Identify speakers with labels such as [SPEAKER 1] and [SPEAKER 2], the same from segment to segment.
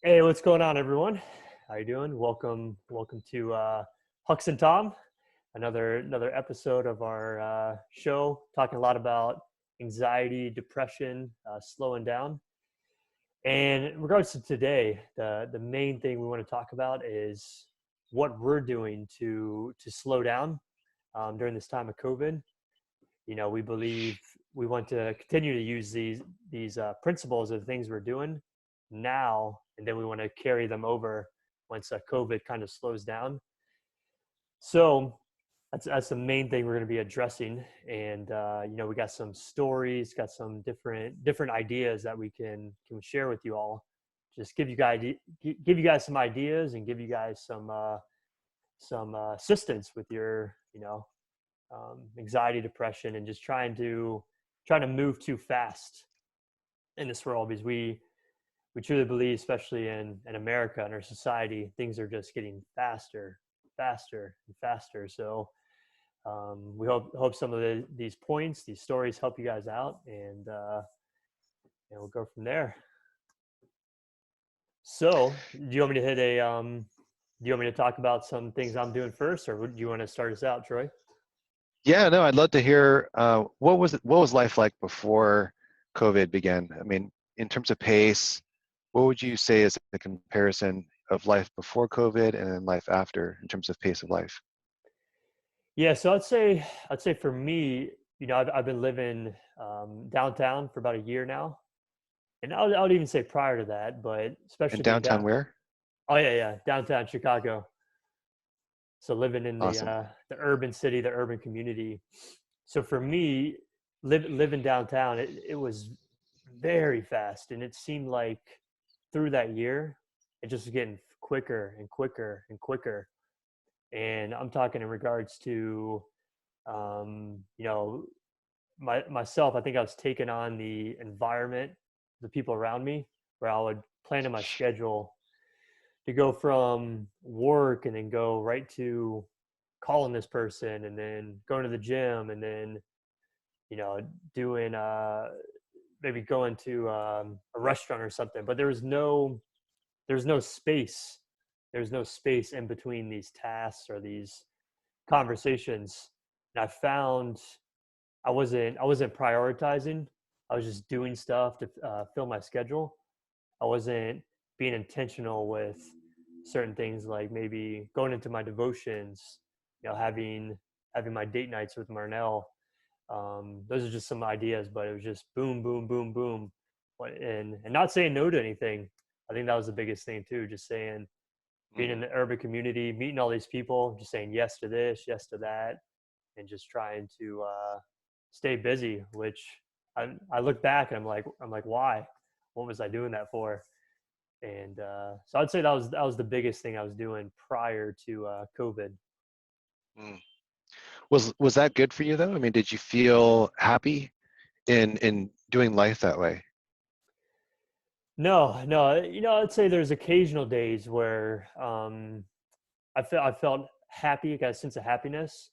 [SPEAKER 1] Hey, what's going on, everyone? How you doing? Welcome to Hucks and Tom, another episode of our show, talking a lot about anxiety, depression, slowing down. And in regards to today, the main thing we want to talk about is what we're doing to slow down during this time of COVID. We believe we want to continue to use these principles of the things we're doing now, and then we want to carry them over once COVID kind of slows down. So that's the main thing we're going to be addressing, and we got some stories, got some different ideas that we can share with you all. Just give you guys some ideas and give you guys some assistance with your anxiety, depression, and just trying to move too fast in this world, because we truly believe, especially in America and our society, things are just getting faster, faster, and faster. So we hope some of these points, these stories, help you guys out, and we'll go from there. So, do you want me to hit a do you want me to talk about some things I'm doing first, or do you want to start us out, Troy?
[SPEAKER 2] Yeah, no, I'd love to hear what was life like before COVID began? I mean, in terms of pace, what would you say is the comparison of life before COVID and then life after in terms of pace of life?
[SPEAKER 1] Yeah, so I'd say for me, I've been living downtown for about a year now, and I would even say prior to that, but
[SPEAKER 2] And
[SPEAKER 1] especially being
[SPEAKER 2] downtown
[SPEAKER 1] down.
[SPEAKER 2] where?
[SPEAKER 1] Oh yeah, yeah, downtown Chicago. So living in the
[SPEAKER 2] Awesome.
[SPEAKER 1] the urban city, the urban community. So for me, living downtown, it was very fast, and it seemed like through that year, it just was getting quicker and quicker and quicker. And I'm talking in regards to, um, you know, myself. I think I was taking on the environment, the people around me, where I would plan in my schedule to go from work and then go right to calling this person and then going to the gym and then you know doing maybe going to a restaurant or something, but there's no space, there's no space in between these tasks or these conversations. And I found I wasn't prioritizing. I was just doing stuff to fill my schedule. I wasn't being intentional with certain things, like maybe going into my devotions, having my date nights with Marnell. Those are just some ideas, but it was just boom, boom, boom, boom, and not saying no to anything. I think that was the biggest thing too. Just saying, being
[SPEAKER 2] Mm.
[SPEAKER 1] in the urban community, meeting all these people, just saying yes to this, yes to that, and just trying to stay busy. Which I look back and I'm like, why? What was I doing that for? And so I'd say that was the biggest thing I was doing prior to COVID.
[SPEAKER 2] Mm. Was that good for you though? I mean, did you feel happy in doing life that way?
[SPEAKER 1] No, no, I'd say there's occasional days where I felt happy, got a sense of happiness.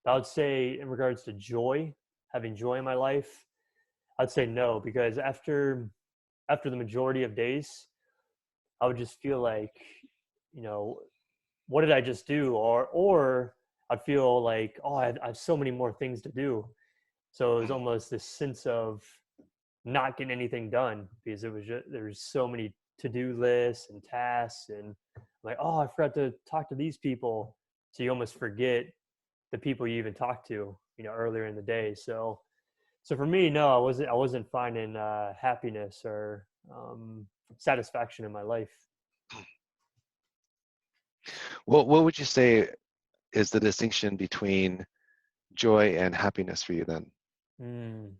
[SPEAKER 1] I would say in regards to joy, having joy in my life, I'd say no, because after the majority of days, I would just feel like, you know, what did I just do? Or I'd feel like, oh, I have so many more things to do. So it was
[SPEAKER 2] Mm.
[SPEAKER 1] almost this sense of not getting anything done, because there's so many to-do lists and tasks, and like, oh, I forgot to talk to these people. So you almost forget the people you even talked to, earlier in the day. So for me, no, I wasn't finding happiness or satisfaction in my life.
[SPEAKER 2] What would you say is the distinction between joy and happiness for you then?
[SPEAKER 1] Mm,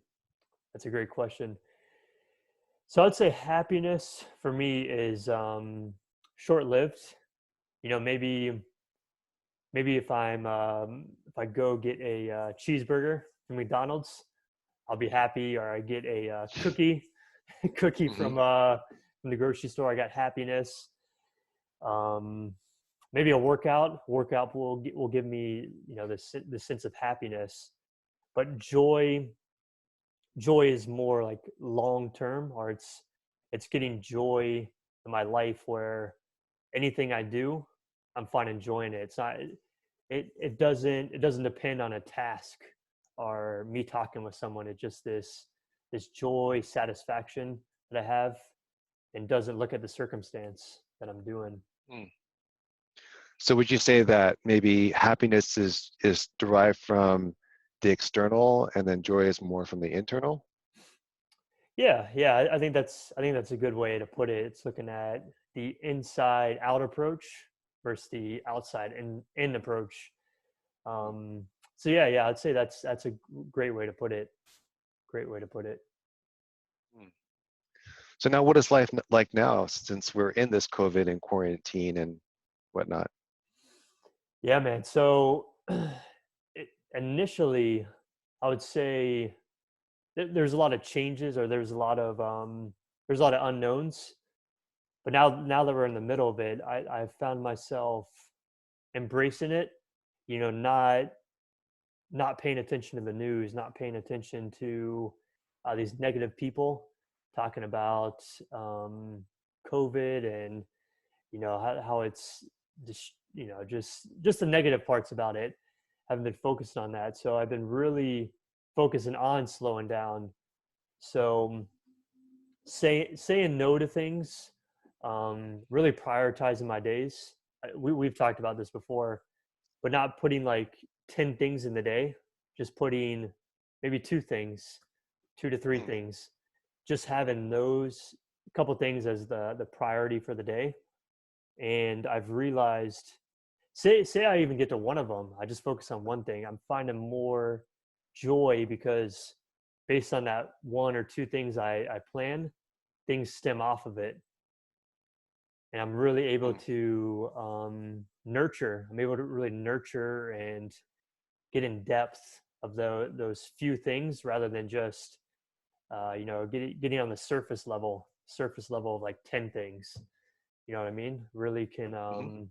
[SPEAKER 1] that's a great question. So I'd say happiness for me is short-lived. Maybe if I go get a cheeseburger from McDonald's, I'll be happy. Or I get a cookie, cookie
[SPEAKER 2] Hmm.
[SPEAKER 1] from the grocery store, I got happiness. Um, Maybe a workout will give me, the sense of happiness. But joy is more like long term, or it's getting joy in my life where anything I do, I'm fine enjoying it. It's not it doesn't depend on a task or me talking with someone. It's just this joy, satisfaction that I have, and doesn't look at the circumstance that I'm doing.
[SPEAKER 2] Mm. So would you say that maybe happiness is derived from the external and then joy is more from the internal?
[SPEAKER 1] Yeah, yeah, I think that's a good way to put it. It's looking at the inside out approach versus the outside in approach. Um, so yeah, yeah, I'd say that's a great way to put it. Great way to put it.
[SPEAKER 2] Mm. So now what is life like now since we're in this COVID and quarantine and whatnot?
[SPEAKER 1] Yeah, man. So initially, I would say there's a lot of changes, or there's a lot of unknowns. But now that we're in the middle of it, I found myself embracing it. You know, not paying attention to the news, not paying attention to these negative people talking about COVID, and how it's just just the negative parts about it. Haven't been focused on that, so I've been really focusing on slowing down. So saying no to things, really prioritizing my days. We've talked about this before, but not putting like 10 things in the day, just putting maybe two things, two to three
[SPEAKER 2] Mm.
[SPEAKER 1] things, just having those couple things as the priority for the day. And I've realized, say I even get to one of them, I just focus on one thing, I'm finding more joy because based on that one or two things I plan, things stem off of it, and I'm really able
[SPEAKER 2] Mm.
[SPEAKER 1] to nurture. I'm able to really nurture and get in depth of those few things rather than just getting on the surface level of like 10 things. You know what I mean?
[SPEAKER 2] Mhm.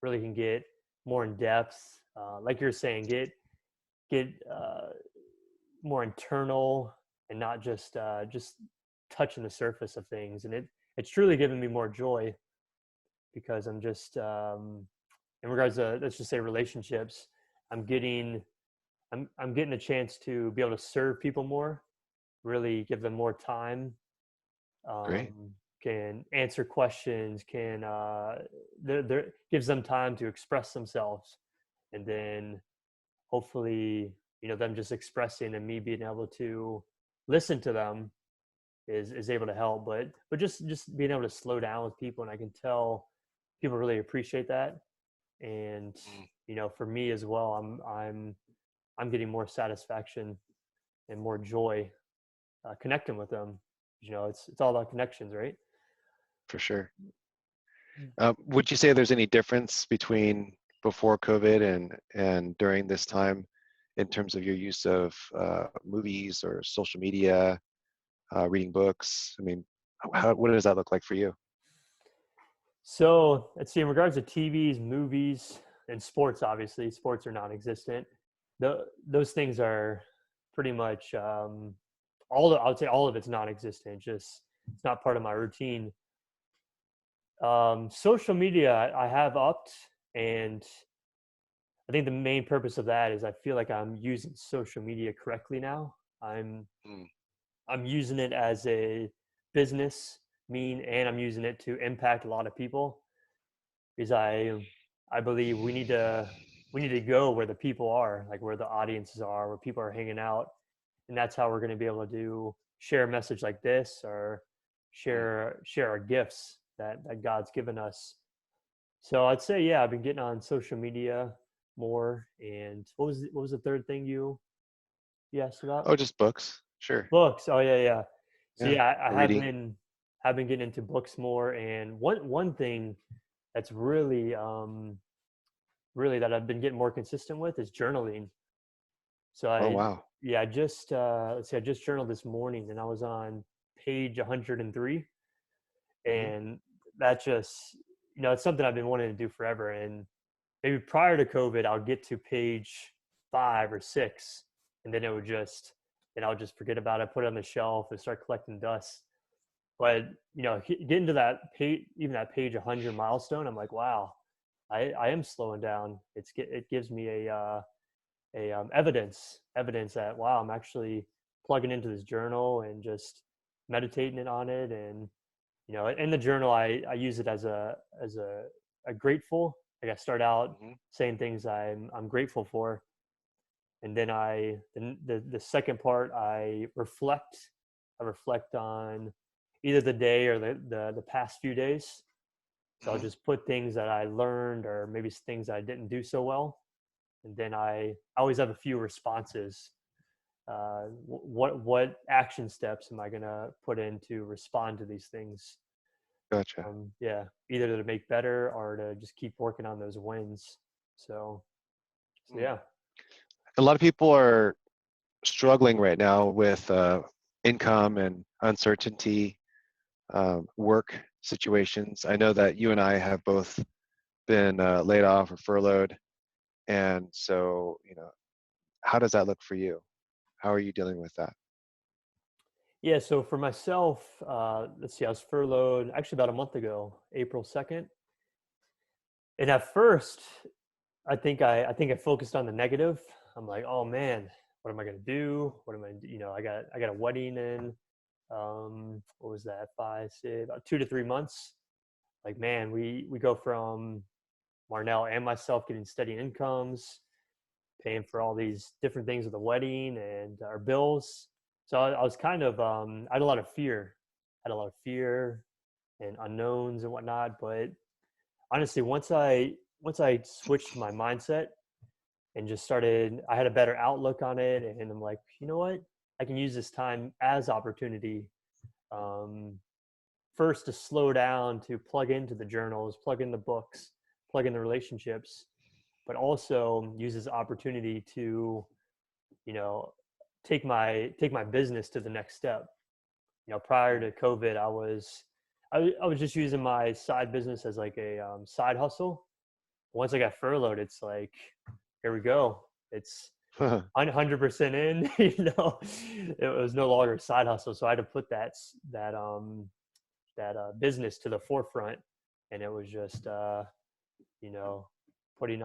[SPEAKER 1] Really can get more in depth. Like you're saying, get more internal, and not just touching the surface of things. And it's truly given me more joy because I'm just in regards to, let's just say, relationships. I'm getting I'm getting a chance to be able to serve people more, really give them more time,
[SPEAKER 2] Great.
[SPEAKER 1] um, can answer questions, can there gives them time to express themselves, and then hopefully them just expressing and me being able to listen to them is able to help. But just being able to slow down with people, and I can tell people really appreciate that. And
[SPEAKER 2] Mm.
[SPEAKER 1] for me as well, I'm getting more satisfaction and more joy connecting with them. It's all about connections, right?
[SPEAKER 2] For sure.
[SPEAKER 1] Mm.
[SPEAKER 2] Would you say there's any difference between before COVID and during this time in terms of your use of movies or social media, reading books? I mean, what does that look like for you?
[SPEAKER 1] So let's see. In regards to TVs, movies, and sports, obviously sports are non-existent. Those things are pretty much I would say all of it's non-existent. Just it's not part of my routine. Social media I have upped, and I think the main purpose of that is I feel like I'm using social media correctly now.
[SPEAKER 2] Mm.
[SPEAKER 1] I'm using it as a business and I'm using it to impact a lot of people, because I believe we need to go where the people are, like where the audiences are, where people are hanging out, and that's how we're going to be able to share a message like this, or
[SPEAKER 2] Mm.
[SPEAKER 1] share our gifts that God's given us. So I'd say, yeah, I've been getting on social media more. And what was the third thing you asked about?
[SPEAKER 2] Oh, just books. Sure.
[SPEAKER 1] Books. Oh yeah, yeah. So
[SPEAKER 2] Yeah.
[SPEAKER 1] yeah, I
[SPEAKER 2] Or
[SPEAKER 1] have
[SPEAKER 2] reading.
[SPEAKER 1] been getting into books more. And one thing that's really that I've been getting more consistent with is journaling. So
[SPEAKER 2] Oh,
[SPEAKER 1] I
[SPEAKER 2] wow.
[SPEAKER 1] yeah, I just let's see, I just journaled this morning, and I was on page 103.
[SPEAKER 2] Hmm.
[SPEAKER 1] And that just it's something I've been wanting to do forever. And maybe prior to COVID, I'll get to page 5 or 6, and then I'll just forget about it, put it on the shelf, and start collecting dust. But getting to that page, even that page 100 milestone, I'm like, wow, I am slowing down. It gives me a evidence that wow, I'm actually plugging into this journal and just meditating on it. And in the journal, I use it as a grateful. Like I start out
[SPEAKER 2] Hmm.
[SPEAKER 1] saying things I'm grateful for, and then the second part I reflect. I reflect on either the day or the past few days. So I'll
[SPEAKER 2] Hmm.
[SPEAKER 1] just put things that I learned or maybe things I didn't do so well, and then I always have a few responses. What action steps am I gonna put in to respond to these things?
[SPEAKER 2] Gotcha.
[SPEAKER 1] Yeah, either to make better or to just keep working on those wins. So, so
[SPEAKER 2] Hmm.
[SPEAKER 1] yeah.
[SPEAKER 2] A lot of people are struggling right now with income and uncertainty, work situations. I know that you and I have both been laid off or furloughed, and so how does that look for you? How are you dealing with that?
[SPEAKER 1] Yeah, so for myself, let's see, I was furloughed actually about a month ago, April 2nd. And at first, I think I focused on the negative. I'm like, oh man, what am I gonna do? What am I, I got a wedding in, what was that, about 2 to 3 months. Like, man, we go from Marnell and myself getting steady incomes, paying for all these different things with the wedding and our bills. So I was kind of, I had a lot of fear, and unknowns and whatnot. But honestly, once I switched my mindset and just started, I had a better outlook on it, and I'm like, you know what, I can use this time as opportunity. Um, First to slow down, to plug into the journals, plug in the books, plug in the relationships, but also use this opportunity to you know take my business to the next step. Prior
[SPEAKER 2] Mm.
[SPEAKER 1] to COVID, I was just using my side business as like a side hustle. Once I got furloughed, it's like, here we go, it's 100% in. It was no longer a side hustle, so I had to put that business to the forefront. And it was just you know turning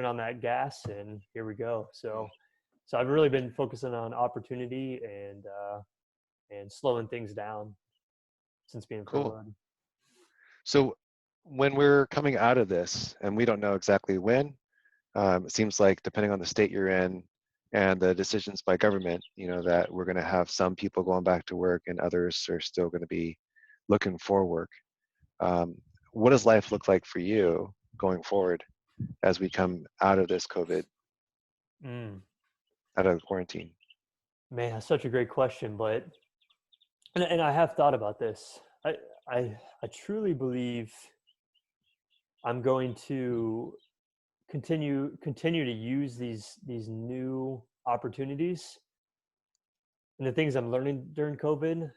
[SPEAKER 1] on that gas, and here we go. So I've really been focusing on opportunity and slowing things down since being
[SPEAKER 2] Cool.
[SPEAKER 1] furloughed.
[SPEAKER 2] So when we're coming out of this, and we don't know exactly when, it seems like depending on the state you're in and the decisions by government, that we're going to have some people going back to work and others are still going to be looking for work. Um, what does life look like for you going forward as we come out of this COVID,
[SPEAKER 1] Mm.
[SPEAKER 2] out of quarantine?
[SPEAKER 1] Man, that's such a great question. But and I have thought about this. I truly believe I'm going to continue to use these new opportunities and the things I'm learning during COVID,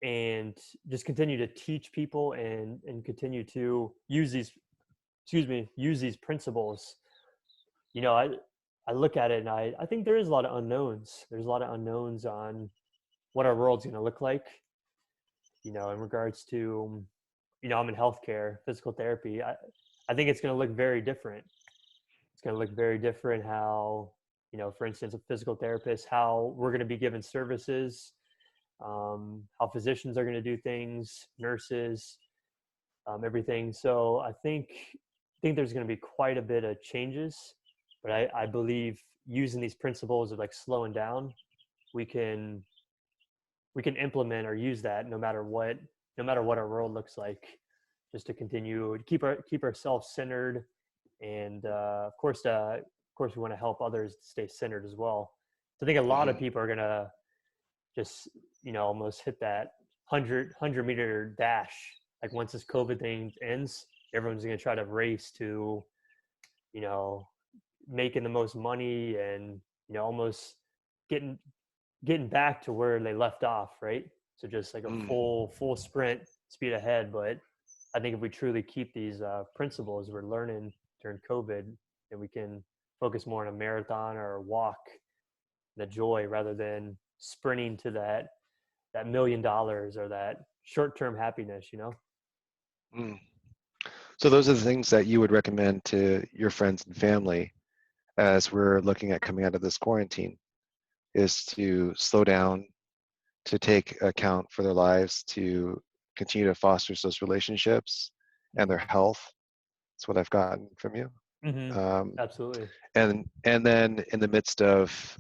[SPEAKER 1] and just continue to teach people and continue to use these principles. I look at it, and I think there is a lot of unknowns. There's a lot of unknowns on what our world's going to look like. In regards to, I'm in healthcare, physical therapy. I think it's going to look very different. It's going to look very different how, for instance, a physical therapist, how we're going to be given services, how physicians are going to do things, nurses, everything. So I think there's going to be quite a bit of changes, but I believe using these principles of like slowing down, we can we can implement or use that no matter what our world looks like, just to continue to keep ourselves centered. And of course we want to help others stay centered as well. So I think a lot of
[SPEAKER 2] Hmm.
[SPEAKER 1] people are gonna just almost hit that 100 meter dash. Like once this COVID thing ends, everyone's gonna try to race to you know making the most money, and almost getting getting back to where they left off, right? So just like a
[SPEAKER 2] Mm.
[SPEAKER 1] full sprint, speed ahead. But I think if we truly keep these principles we're learning during COVID, then we can focus more on a marathon or a walk, the joy, rather than sprinting to that $1 million or that short-term happiness, you know?
[SPEAKER 2] Mm. So those are the things that you would recommend to your friends and family as we're looking at coming out of this quarantine, is to slow down, to take account for their lives, to continue to foster those relationships and their
[SPEAKER 1] Mm.
[SPEAKER 2] health. That's what I've gotten from you.
[SPEAKER 1] Hmm.
[SPEAKER 2] Um,
[SPEAKER 1] Absolutely.
[SPEAKER 2] and then in the midst of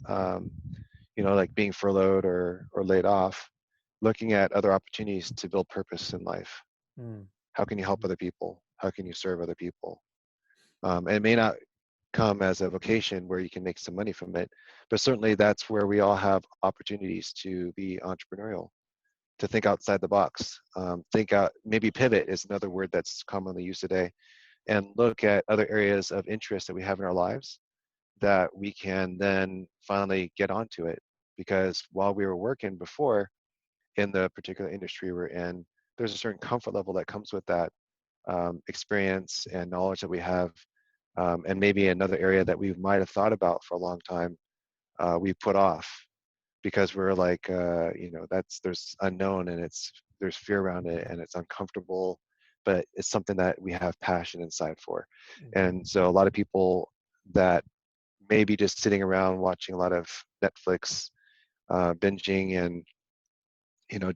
[SPEAKER 2] like being furloughed or laid off, looking at other opportunities to build purpose in life.
[SPEAKER 1] Mm.
[SPEAKER 2] How can you help
[SPEAKER 1] Mhm.
[SPEAKER 2] other people? How can you serve other people? And it may not come as a vocation where you can make some money from it, but certainly that's where we all have opportunities to be entrepreneurial, to think outside the box, think out, maybe pivot is another word that's commonly used today, and look at other areas of interest that we have in our lives that we can then finally get onto it. Because while we were working before in the particular industry we're in, there's a certain comfort level that comes with that experience and knowledge that we have. And maybe another area that we might have thought about for a long time, we put off because we're like, there's unknown and there's fear around it and it's uncomfortable, but it's something that we have passion inside for.
[SPEAKER 1] Mhm.
[SPEAKER 2] And so a lot of people that maybe just sitting around watching a lot of Netflix, binging, and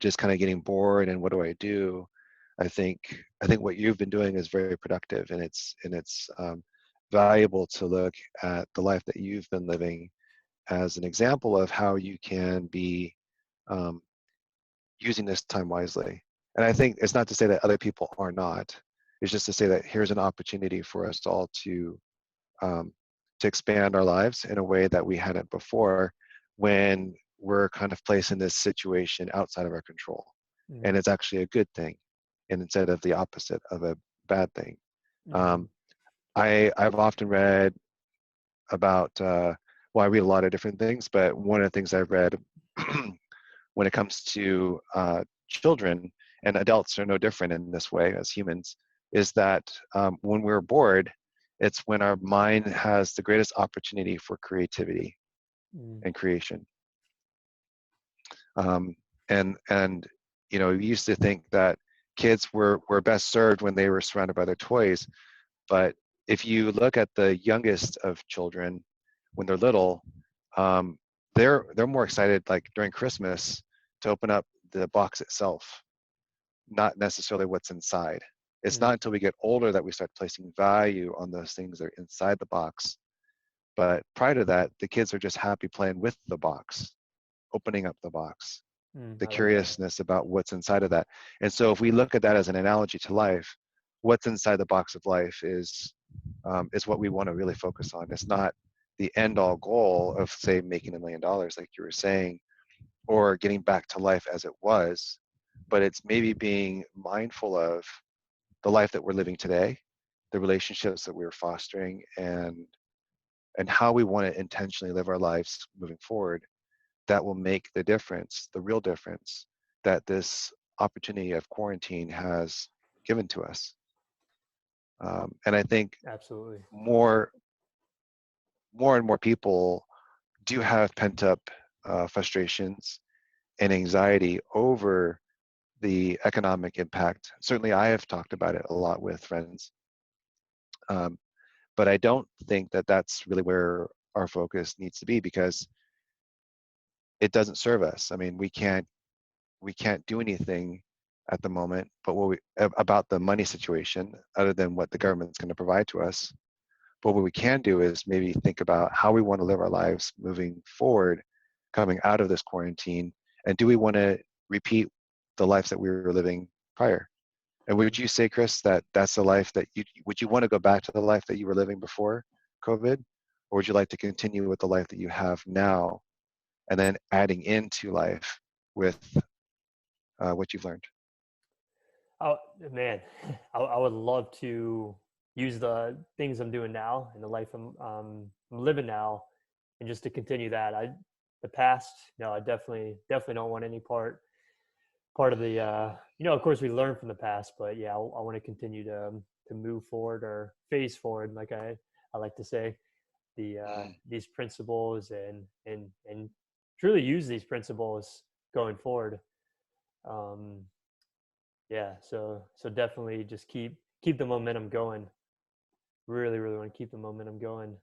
[SPEAKER 2] just kind of getting bored and what do I do? I think what you've been doing is very productive, and it's valuable to look at the life that you've been living as an example of how you can be um, using this time wisely. And I think it's not to say that other people are not. It's just to say that here's an opportunity for us all um, to expand our lives in a way that we hadn't before, when we're kind of placed in this situation outside of our control. And
[SPEAKER 1] Mm.
[SPEAKER 2] it's actually a good thing, and instead of the opposite of a bad thing.
[SPEAKER 1] Mhm.
[SPEAKER 2] Um, I've often read about, well, I read a lot of different things, but one of the things I've read when it comes to children, and adults are no different in this way as humans, is that when we're bored, it's when our mind has the greatest opportunity for creativity
[SPEAKER 1] Mm.
[SPEAKER 2] and creation. Um, and we used to think that kids were best served when they were surrounded by their toys, but if you look at the youngest of children when they're little, um, they're more excited, like during Christmas, to open up the box itself, not necessarily what's inside. It's not
[SPEAKER 1] Mm.
[SPEAKER 2] until we get older that we start placing value on those things that are inside the box. But prior to that, the kids are just happy playing with the box, opening up the box,
[SPEAKER 1] Mm.
[SPEAKER 2] the
[SPEAKER 1] I like that.
[SPEAKER 2] curiousness about what's inside of that. And so if we look at that as an analogy to life, what's inside the box of life is what we want to really focus on. It's not the end all goal of, say, making $1 million, like you were saying, or getting back to life as it was, but it's maybe being mindful of the life that we're living today, the relationships that we're fostering, and how we want to intentionally live our lives moving forward. That will make the difference, the real difference that this opportunity of quarantine has given to us. And I think
[SPEAKER 1] Absolutely.
[SPEAKER 2] more more and more people do have pent up frustrations and anxiety over the economic impact. Certainly, I have talked about it a lot with friends, um, but I don't think that that's really where our focus needs to be, because it doesn't serve us. I mean, we can't do anything at the moment, but about the money situation, other than what the government's going to provide to us. But what we can do is maybe think about how we want to live our lives moving forward, coming out of this quarantine. And do we want to repeat the lives that we were living prior? And would
[SPEAKER 1] Mm.
[SPEAKER 2] you say, Chris, that that's the life that would you want to go back to the life that you were living before COVID? Or would you like to continue with the life that you have now and then adding into life with what you've learned?
[SPEAKER 1] Oh man, I would love to use the things I'm doing now and the life I'm living now, and just to continue that. The past, no, I definitely don't want any part of the of course we learn from the past, but yeah, I want to continue to move forward or phase forward, like I like to say,
[SPEAKER 2] Mm,
[SPEAKER 1] these principles and truly use these principles going forward. Um, yeah, so definitely just keep the momentum going. Really, really want to keep the momentum going.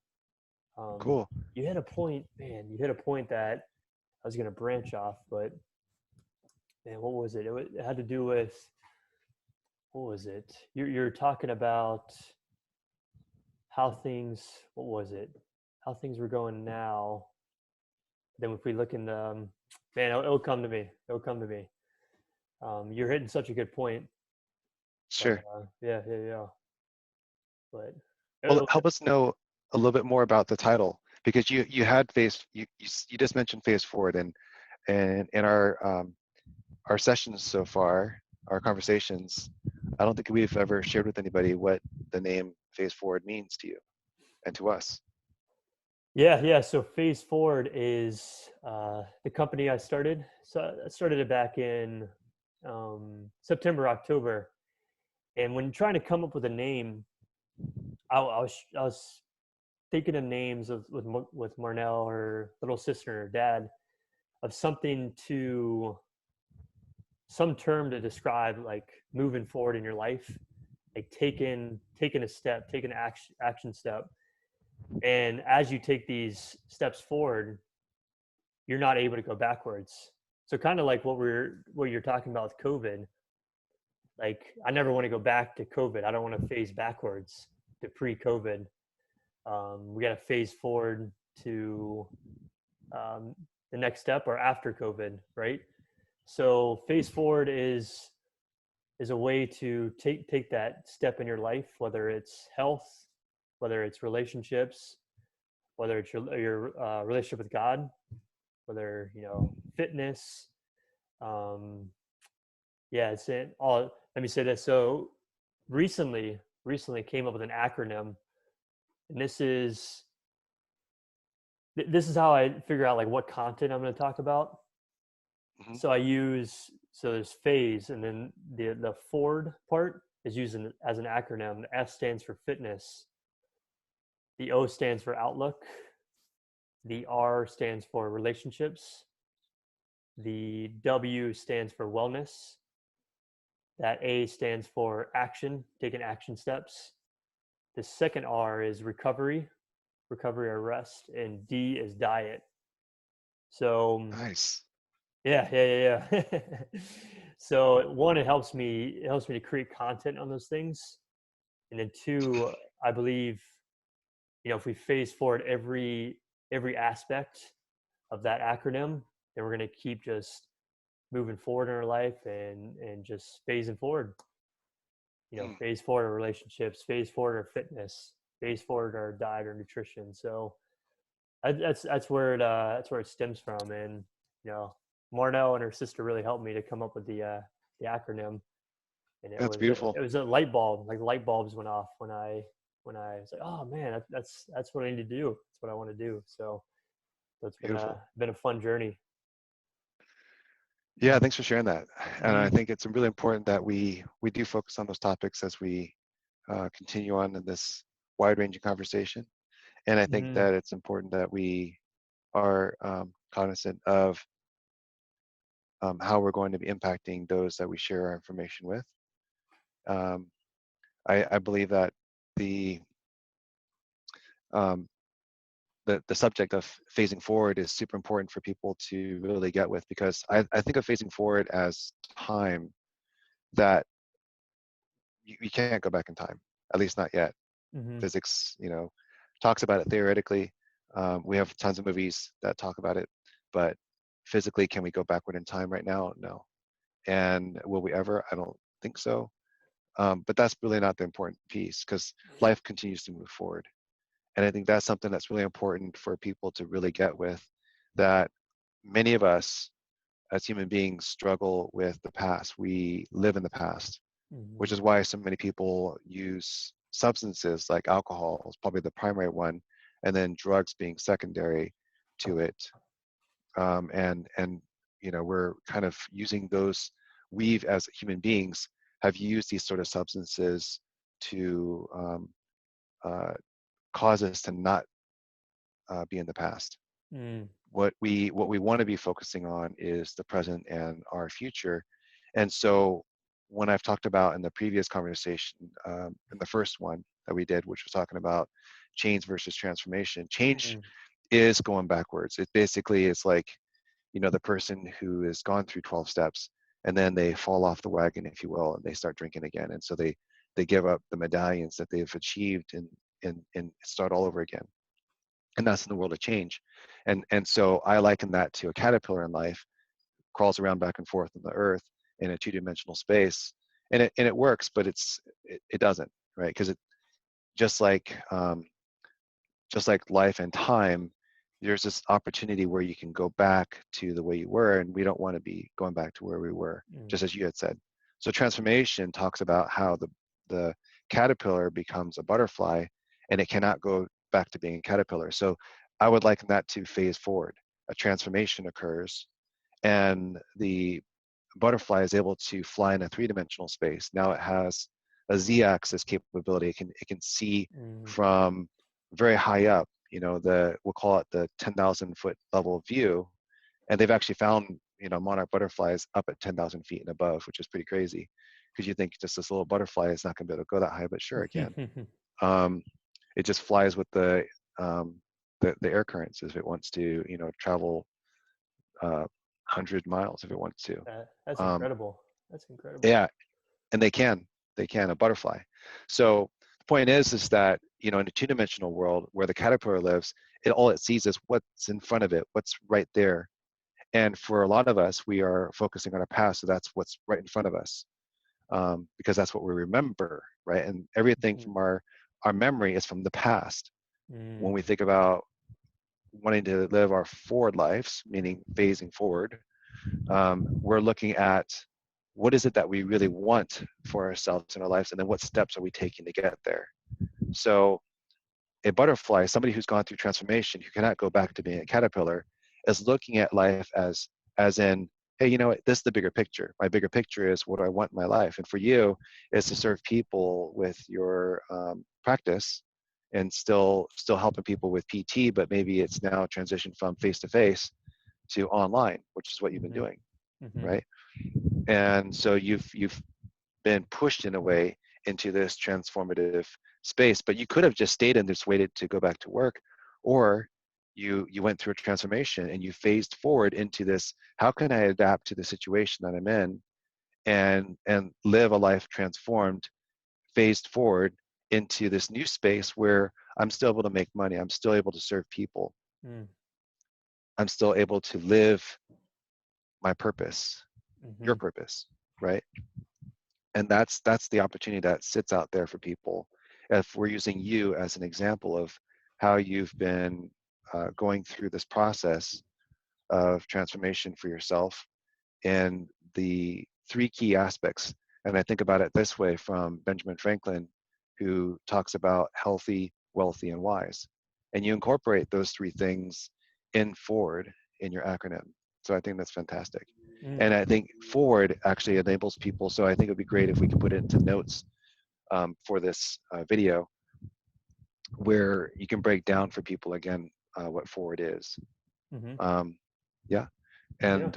[SPEAKER 1] Um,
[SPEAKER 2] Cool.
[SPEAKER 1] you hit a point, man. You hit a point that I was gonna branch off, but man, what was it? It had to do with what was it? You're talking about how things. What was it? How things were going now. Then if we look in the man, it'll come to me. It'll come to me. You're hitting such a good point, but
[SPEAKER 2] Sure.
[SPEAKER 1] yeah, yeah, yeah. But
[SPEAKER 2] Well,
[SPEAKER 1] it'll,
[SPEAKER 2] help us know a little bit more about the title because you had you just mentioned phase forward and in our sessions so far, our conversations, I don't think we've ever shared with anybody what the name phase forward means to you and to us.
[SPEAKER 1] yeah, yeah. So Phase Forward is the company I started. So I started it back in September, October. And when trying to come up with a name, I was thinking of names of with Marnell, her little sister, or dad, of something to some term to describe like moving forward in your life, like taking a step, taking an action step. And as you take these steps forward, you're not able to go backwards. So kind of like what you're talking about with COVID. Like I never want to go back to COVID. I don't want to phase backwards to pre-COVID. We got to phase forward to um, the next step or after COVID, right? So phase forward is a way to take that step in your life, whether it's health, whether it's relationships, whether it's your relationship with God, whether fitness. Um, yeah, it's in all. Let me say this. So recently came up with an acronym, and this is how I figure out like what content I'm going to talk about.
[SPEAKER 2] Hmm.
[SPEAKER 1] So I use so there's phase, and then the forward part is used as an acronym. The S stands for fitness. The O stands for outlook. The R stands for relationships. The W stands for wellness. That A stands for action, taking action steps. The second R is recovery or rest, and D is diet. So
[SPEAKER 2] Nice.
[SPEAKER 1] yeah, yeah, yeah, yeah. So one, it helps me to create content on those things, and then two, I believe if we phase forward every aspect of that acronym, then we're going to keep just moving forward in our life and just phasing forward.
[SPEAKER 2] Mm,
[SPEAKER 1] Phase forward our relationships, phase forward our fitness, phase forward our diet or nutrition. So that's where it stems from. And you know, Marnell and her sister really helped me to come up with the acronym. And it
[SPEAKER 2] that's
[SPEAKER 1] was a,
[SPEAKER 2] beautiful.
[SPEAKER 1] it was a light bulb. Like light bulbs went off when I was like, oh man, that's what I need to do. That's what I want to do. So it's been a
[SPEAKER 2] Beautiful.
[SPEAKER 1] been a fun journey.
[SPEAKER 2] Yeah, thanks for sharing that. And I
[SPEAKER 1] Mm-hmm.
[SPEAKER 2] think it's really important that we do focus on those topics as we continue on in this wide-ranging conversation. And I think
[SPEAKER 1] Mm-hmm.
[SPEAKER 2] that it's important that we are cognizant of how we're going to be impacting those that we share our information with. Um, I believe that the um, the subject of phasing forward is super important for people to really get with because I think of phasing forward as time that you can't go back in time, at least not yet.
[SPEAKER 1] Mm-hmm.
[SPEAKER 2] Physics, talks about it theoretically. We have tons of movies that talk about it, but physically, can we go backward in time right now? No. And will we ever? I don't think so. But that's really not the important piece because life continues to move forward. And I think that's something that's really important for people to really get with that many of us as human beings struggle with the past. We live in the past, which
[SPEAKER 1] Mm-hmm.
[SPEAKER 2] is why so many people use substances like alcohol is probably the primary one, and then drugs being secondary to it. And we're kind of using those. We've as human beings have used these sort of substances to uh, cause us to not be in the past.
[SPEAKER 1] Mm.
[SPEAKER 2] What we want to be focusing on is the present and our future, And so when I've talked about in the previous conversation, in the first one that we did, which was talking about change versus transformation, change
[SPEAKER 1] Mm,
[SPEAKER 2] is going backwards. It basically is like, the person who has gone through 12 steps and then they fall off the wagon, if you will, and they start drinking again. And so they give up the medallions that they've achieved and start all over again. And that's in the world of change. And so I liken that to a caterpillar in life, crawls around back and forth on the earth in a two-dimensional space. And it works, but it doesn't, right? Because it just like life and time, there's this opportunity where you can go back to the way you were, and we don't want to be going back to where we were,
[SPEAKER 1] mm,
[SPEAKER 2] just as you had said. So transformation talks about how the caterpillar becomes a butterfly, and it cannot go back to being a caterpillar. So I would liken that to phase forward. A transformation occurs, and the butterfly is able to fly in a three-dimensional space. Now it has a z-axis capability. It can see
[SPEAKER 1] mm,
[SPEAKER 2] from very high up. We'll call it the 10,000 foot level view, and they've actually found monarch butterflies up at 10,000 feet and above, which is pretty crazy, because you think just this little butterfly is not going to be able to go that high, but sure it can. Um, it just flies with um, the air currents if it wants to, travel 100 miles if it wants to.
[SPEAKER 1] that's
[SPEAKER 2] Um,
[SPEAKER 1] incredible. That's incredible.
[SPEAKER 2] yeah, and they can a butterfly. So the point is that in a two-dimensional world where the caterpillar lives, all it sees is what's in front of it, what's right there. And for a lot of us, we are focusing on our past, so that's what's right in front of us, because that's what we remember, right? And everything
[SPEAKER 1] Mm,
[SPEAKER 2] from our memory is from the past. When
[SPEAKER 1] mm,
[SPEAKER 2] we think about wanting to live our forward lives, meaning phasing forward, we're looking at what is it that we really want for ourselves in our lives, and then what steps are we taking to get there. So a butterfly, somebody who's gone through transformation, who cannot go back to being a caterpillar, is looking at life as in, hey, this is the bigger picture. My bigger picture is what do I want in my life, and for you is to serve people with your practice, and still helping people with PT, but maybe it's now transitioned from face to face to online, which is what you've been
[SPEAKER 1] mhm,
[SPEAKER 2] doing,
[SPEAKER 1] mhm,
[SPEAKER 2] right? And so you've been pushed in a way into this transformative space, but you could have just stayed and just waited to go back to work, or you went through a transformation and you phased forward into this, how can I adapt to the situation that I'm in and live a life transformed, phased forward into this new space where I'm still able to make money, I'm still able to serve people,
[SPEAKER 1] mm,
[SPEAKER 2] I'm still able to live my purpose, your
[SPEAKER 1] mhm,
[SPEAKER 2] purpose, right? And that's the opportunity that sits out there for people. If we're using you as an example of how you've been going through this process of transformation for yourself, and the three key aspects, and I think about it this way from Benjamin Franklin, who talks about healthy, wealthy, and wise, and you incorporate those three things in forward in your acronym. So I think that's fantastic.
[SPEAKER 1] mm,
[SPEAKER 2] And I think forward actually enables people. So I think it would be great if we could put it into notes for this video, where you can break down for people again what forward is.
[SPEAKER 1] mhm.
[SPEAKER 2] Um, yeah,
[SPEAKER 1] Yeah.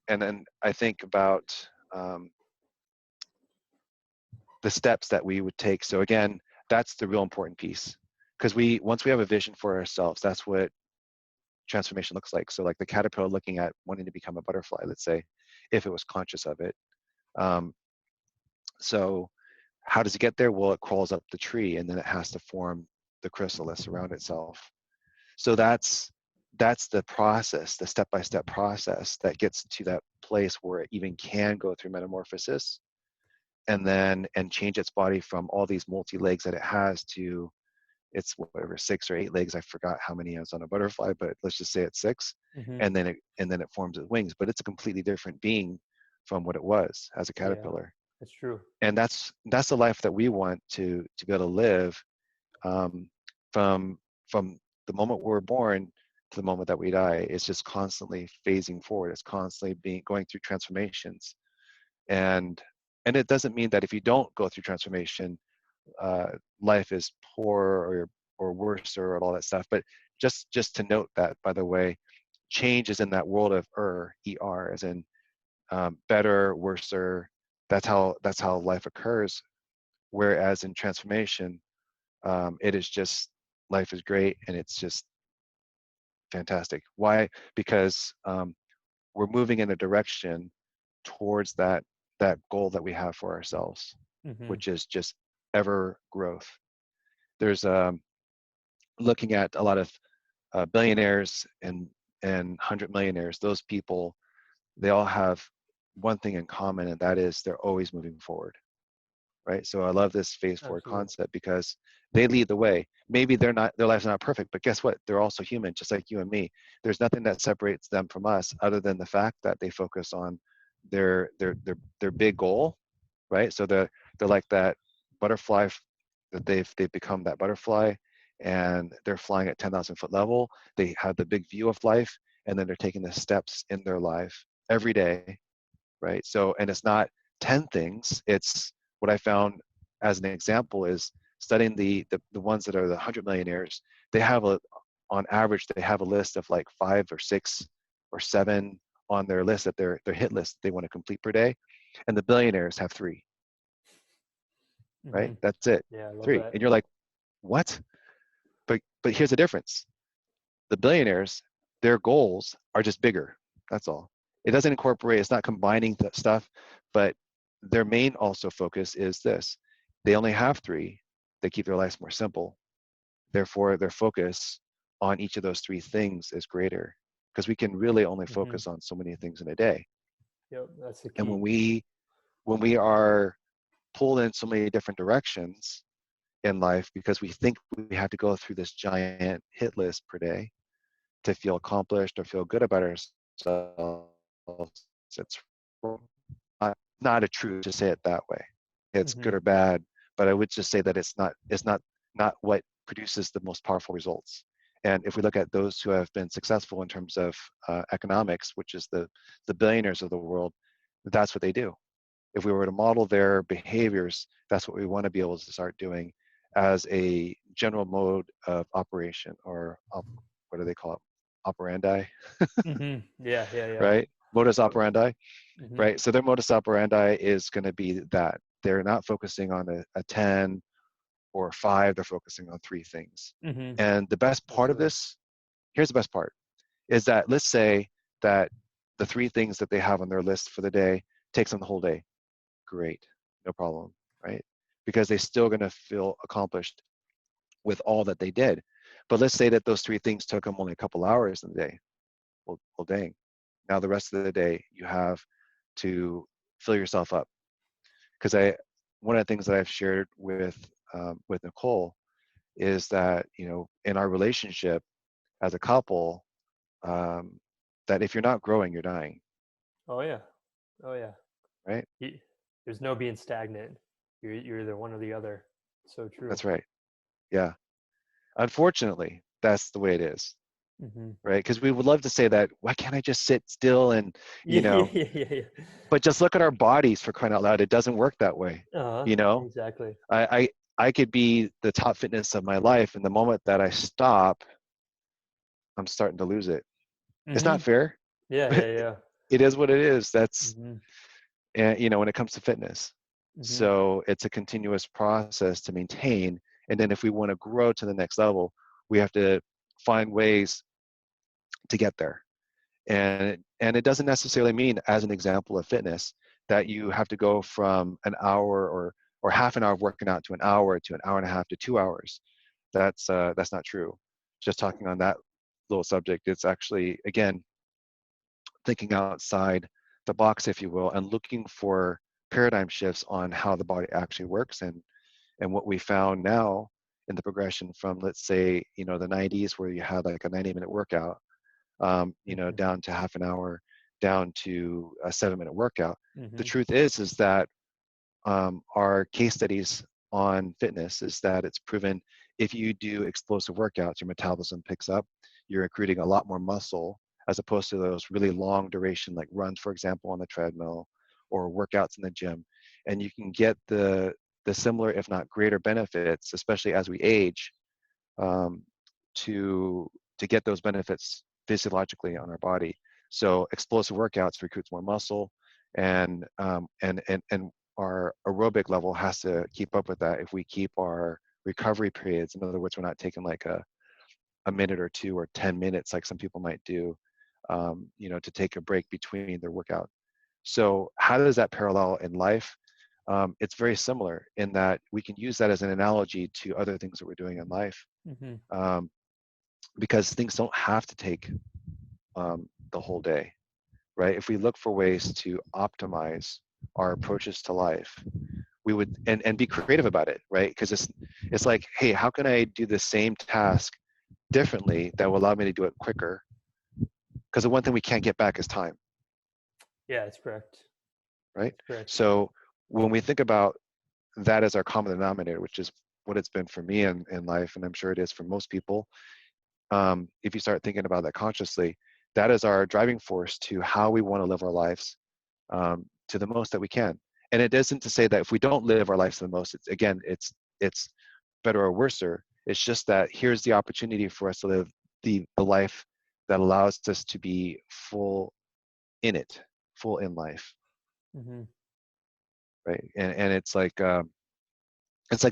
[SPEAKER 2] and then I think about um, the steps that we would take. So again, that's the real important piece, because once we have a vision for ourselves, that's what transformation looks like. So like the caterpillar looking at wanting to become a butterfly, let's say, if it was conscious of it. Um, so how does it get there? Well, it crawls up the tree, and then it has to form the chrysalis around itself. So that's the process, the step-by-step process that gets to that place where it even can go through metamorphosis, and change its body from all these multi-legs that it has to it's whatever 6 or 8 legs. I forgot how many is on a butterfly, but let's just say it's 6,
[SPEAKER 1] Mhm.
[SPEAKER 2] and then it forms its wings. But it's a completely different being from what it was as a
[SPEAKER 1] Yeah.
[SPEAKER 2] caterpillar.
[SPEAKER 1] That's true.
[SPEAKER 2] And that's the life that we want to be able to live, um, from from the moment we're born to the moment that we die. It's just constantly phasing forward. It's constantly being going through transformations, and and it doesn't mean that if you don't go through transformation, uh, life is poor or worse or all that stuff. But just to note that, by the way, change is in that world of er, as in better, worser. That's how life occurs. Whereas in transformation, it is just life is great and it's just fantastic. Why? Because we're moving in a direction towards that goal that we have for ourselves,
[SPEAKER 1] Mm-hmm.
[SPEAKER 2] which is just ever growth. There's looking at a lot of billionaires and 100 millionaires. Those people, they all have one thing in common, and that is they're always moving forward, right? So I love this phase forward
[SPEAKER 1] Absolutely.
[SPEAKER 2] concept because they lead the way. Maybe their lives are not perfect, but guess what? They're also human, just like you and me. There's nothing that separates them from us other than the fact that they focus on their big goal, right? So they're like that butterfly that they've become that butterfly, and they're flying at 10,000 foot level. They have the big view of life, and then they're taking the steps in their life every day, right? So, and it's not 10 things. It's what I found as an example is studying the ones that are the 100 millionaires. They have on average, they have a list of like 5 or 6 or 7 on their list, that their hit list they want to complete per day. And the billionaires have 3,
[SPEAKER 1] Mm-hmm.
[SPEAKER 2] right? That's it,
[SPEAKER 1] Yeah, I love
[SPEAKER 2] 3.
[SPEAKER 1] that.
[SPEAKER 2] And you're like, what? But here's the difference. The billionaires, their goals are just bigger. That's all. It doesn't incorporate, it's not combining the stuff, but their main also focus is this. They only have 3. They keep their lives more simple. Therefore, their focus on each of those 3 things is greater, because we can really only
[SPEAKER 1] Mm-hmm.
[SPEAKER 2] focus on so many things in a day.
[SPEAKER 1] Yep, that's the
[SPEAKER 2] And
[SPEAKER 1] key.
[SPEAKER 2] when we are pulled in so many different directions in life because we think we have to go through this giant hit list per day to feel accomplished or feel good about ourselves, it's not a truth to say it that way. It's
[SPEAKER 1] Mm-hmm.
[SPEAKER 2] good or bad, but I would just say that it's not what produces the most powerful results. And if we look at those who have been successful in terms of economics, which is the billionaires of the world, that's what they do. If we were to model their behaviors, that's what we want to be able to start doing as a general mode of operation, or what do they call it? Operandi,
[SPEAKER 1] Mm-hmm. Yeah, yeah, yeah.
[SPEAKER 2] right? Modus
[SPEAKER 1] Yep.
[SPEAKER 2] operandi,
[SPEAKER 1] Mm-hmm.
[SPEAKER 2] right? So their modus operandi is going to be that they're not focusing on a 10 or 5, they're focusing on 3 things.
[SPEAKER 1] Mm-hmm.
[SPEAKER 2] And the best part of
[SPEAKER 1] Absolutely.
[SPEAKER 2] this, here's the best part, is that let's say that the 3 things that they have on their list for the day takes them the whole day. Great, no problem, right? Because they're still going to feel accomplished with all that they did. But let's say that those 3 things took them only a couple hours in the day. Well, dang. Now the rest of the day you have to fill yourself up. Because one of the things that I've shared with Nicole is that, in our relationship as a couple, um, that if you're not growing, you're dying,
[SPEAKER 1] Oh yeah. Oh yeah.
[SPEAKER 2] right?
[SPEAKER 1] You, there's no being stagnant. You're either one or the other. So true.
[SPEAKER 2] That's right. Yeah. Unfortunately, that's the way it is,
[SPEAKER 1] Mm-hmm.
[SPEAKER 2] right? Because we would love to say that, why can't I just sit still and, you
[SPEAKER 1] Yeah, yeah,
[SPEAKER 2] know,
[SPEAKER 1] yeah, yeah, yeah.
[SPEAKER 2] but just look at our bodies, for crying out loud. It doesn't work that way.
[SPEAKER 1] Uh-huh.
[SPEAKER 2] You know,
[SPEAKER 1] Exactly.
[SPEAKER 2] I could be the top fitness of my life, and the moment that I stop, I'm starting to lose it. It's
[SPEAKER 1] Mm-hmm.
[SPEAKER 2] not fair,
[SPEAKER 1] Yeah,
[SPEAKER 2] but
[SPEAKER 1] yeah, yeah.
[SPEAKER 2] it is what it is. That's,
[SPEAKER 1] Mm-hmm.
[SPEAKER 2] and when it comes to fitness.
[SPEAKER 1] Mm-hmm.
[SPEAKER 2] So it's a continuous process to maintain. And then if we want to grow to the next level, we have to find ways to get there. And it doesn't necessarily mean, as an example of fitness, that you have to go from an hour or half an hour of working out to an hour and a half to 2 hours. That's not true. Just talking on that little subject, it's actually, again, thinking outside the box, if you will, and looking for paradigm shifts on how the body actually works. And what we found now in the progression from, let's say, the 90s, where you had like a 90-minute workout,
[SPEAKER 1] Mm-hmm.
[SPEAKER 2] down to half an hour, down to a 7-minute workout. The
[SPEAKER 1] Mm-hmm.
[SPEAKER 2] truth is that our case studies on fitness is that it's proven, if you do explosive workouts, your metabolism picks up, you're recruiting a lot more muscle, as opposed to those really long duration, like runs, for example, on the treadmill, or workouts in the gym. And you can get the similar, if not greater, benefits, especially as we age, um, to to get those benefits physiologically on our body. So explosive workouts recruits more muscle. and our aerobic level has to keep up with that if we keep our recovery periods. In other words, we're not taking like a minute or two or 10 minutes like some people might do, to take a break between their workout. So how does that parallel in life? It's very similar in that we can use that as an analogy to other things that we're doing in life,
[SPEAKER 1] Mm-hmm.
[SPEAKER 2] um, because things don't have to take the whole day, right? If we look for ways to optimize our approaches to life, we would and be creative about it, right? Because it's like, hey, how can I do the same task differently that will allow me to do it quicker? Because the one thing we can't get back is time,
[SPEAKER 1] Yeah, that's correct.
[SPEAKER 2] right?
[SPEAKER 1] That's correct.
[SPEAKER 2] So when we think about that as our common denominator, which is what it's been for me in life, and I'm sure it is for most people, if you start thinking about that consciously, that is our driving force to how we want to live our lives, to the most that we can. And it isn't to say that if we don't live our lives to the most, it's better or worser. It's just that here's the opportunity for us to live the life that allows us to be full in it, full in life,
[SPEAKER 1] Mm-hmm.
[SPEAKER 2] right? And it's like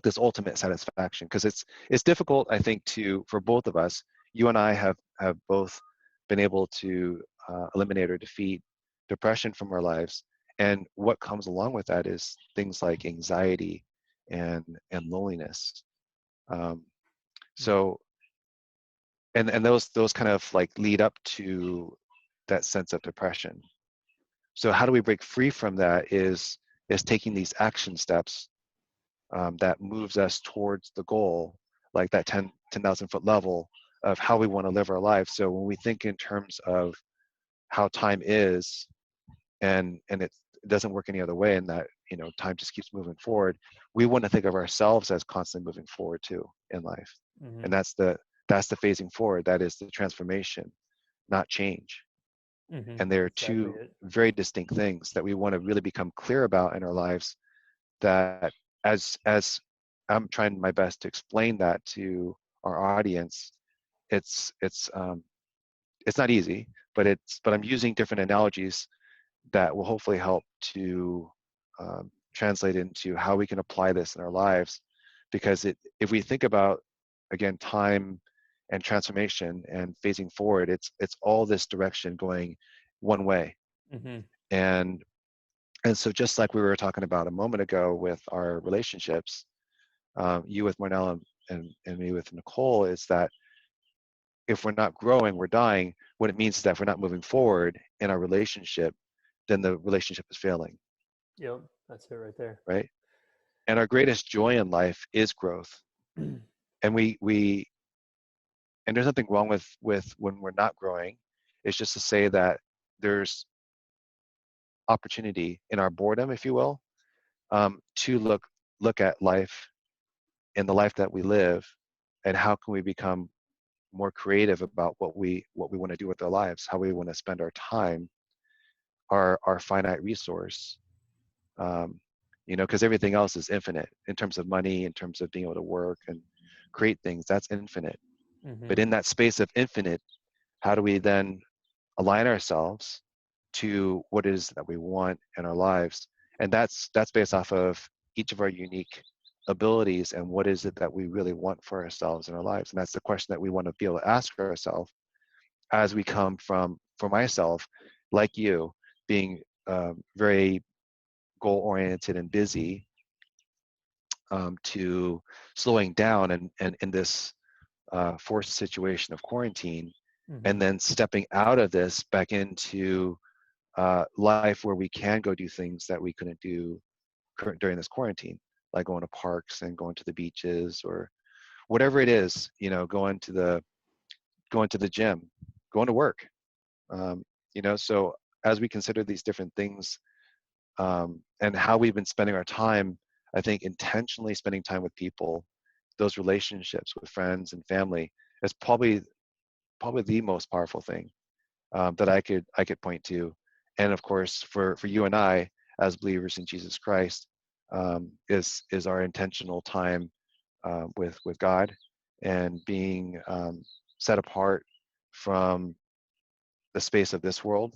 [SPEAKER 2] this ultimate satisfaction, because it's difficult, I think, to for both of us. You and I have both been able to eliminate or defeat depression from our lives, and what comes along with that is things like anxiety and loneliness. um, so and those kind of like lead up to that sense of depression. So how do we break free from that is taking these action steps, that moves us towards the goal, like that 10,000 foot level of how we want to live our lives. So when we think in terms of how time is, and it doesn't work any other way, and that time just keeps moving forward, we want to think of ourselves as constantly moving forward too in life.
[SPEAKER 1] Mm-hmm.
[SPEAKER 2] And that's the phasing forward. That is the transformation, not change.
[SPEAKER 1] Mm-hmm.
[SPEAKER 2] And there are
[SPEAKER 1] Exactly
[SPEAKER 2] two
[SPEAKER 1] it.
[SPEAKER 2] very distinct things that we want to really become clear about in our lives, that as I'm trying my best to explain that to our audience, it's it's not easy, but I'm using different analogies that will hopefully help to translate into how we can apply this in our lives. Because if we think about, again, time and transformation and phasing forward, it's all this direction going one way.
[SPEAKER 1] Mm-hmm.
[SPEAKER 2] and and so just like we were talking about a moment ago with our relationships, you with Marnell and me with Nicole, is that if we're not growing, we're dying. What it means is that if we're not moving forward in our relationship, then the relationship is failing,
[SPEAKER 1] Yep, that's it right there.
[SPEAKER 2] right? And our greatest joy in life is growth. And we and there's nothing wrong with when we're not growing. It's just to say that there's opportunity in our boredom, if you will, to look at life and the life that we live, and how can we become more creative about what we want to do with our lives, how we want to spend our time, our finite resource. Um, because everything else is infinite in terms of money, in terms of being able to work and create things. That's infinite.
[SPEAKER 1] Mm-hmm.
[SPEAKER 2] But in that space of infinite, how do we then align ourselves to what it is that we want in our lives? And that's based off of each of our unique abilities and what is it that we really want for ourselves in our lives. And that's the question that we want to be able to ask ourselves as we come from, for myself, like you, being very goal oriented and busy, to slowing down and in this forced situation of quarantine,
[SPEAKER 1] Mm-hmm.
[SPEAKER 2] and then stepping out of this back into life where we can go do things that we couldn't do during this quarantine, like going to parks and going to the beaches or whatever it is, going to the gym, going to work. Um, so as we consider these different things, and how we've been spending our time, I think intentionally spending time with people, those relationships with friends and family, is probably the most powerful thing, that I could point to. And of course, for you and I as believers in Jesus Christ, is our intentional time with God, and being set apart from the space of this world,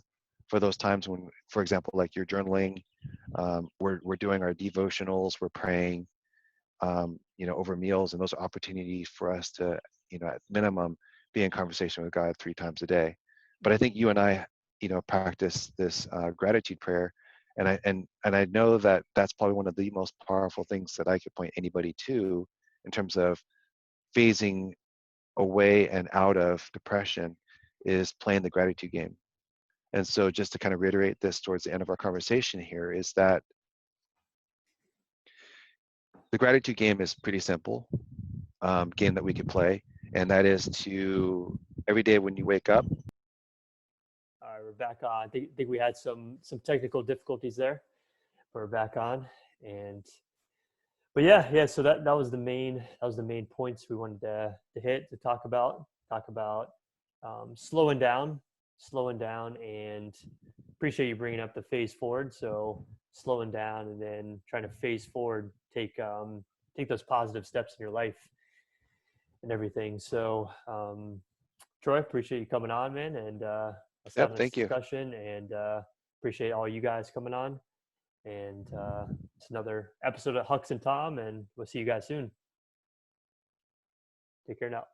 [SPEAKER 2] for those times when, for example, like you're journaling, we're doing our devotionals, we're praying, over meals, and those are opportunities for us to, at minimum, be in conversation with God 3 times a day. But I think you and I, practice this gratitude prayer, and I know that that's probably one of the most powerful things that I could point anybody to in terms of phasing away and out of depression is playing the gratitude game. And so just to kind of reiterate this towards the end of our conversation here is that the gratitude game is pretty simple game that we could play, and that is to every day when you wake up.
[SPEAKER 1] All right, we're back on. I think we had some technical difficulties there. We're back on, and but yeah. So that was the main points we wanted to hit to talk about slowing down, and appreciate you bringing up the phase forward. So slowing down and then trying to phase forward, take those positive steps in your life and everything. So Troy, appreciate you coming on, man, and us
[SPEAKER 2] Yep,
[SPEAKER 1] having this
[SPEAKER 2] thank you.
[SPEAKER 1] discussion, and appreciate all you guys coming on. And it's another episode of Hux and Tom, and we'll see you guys soon. Take care now.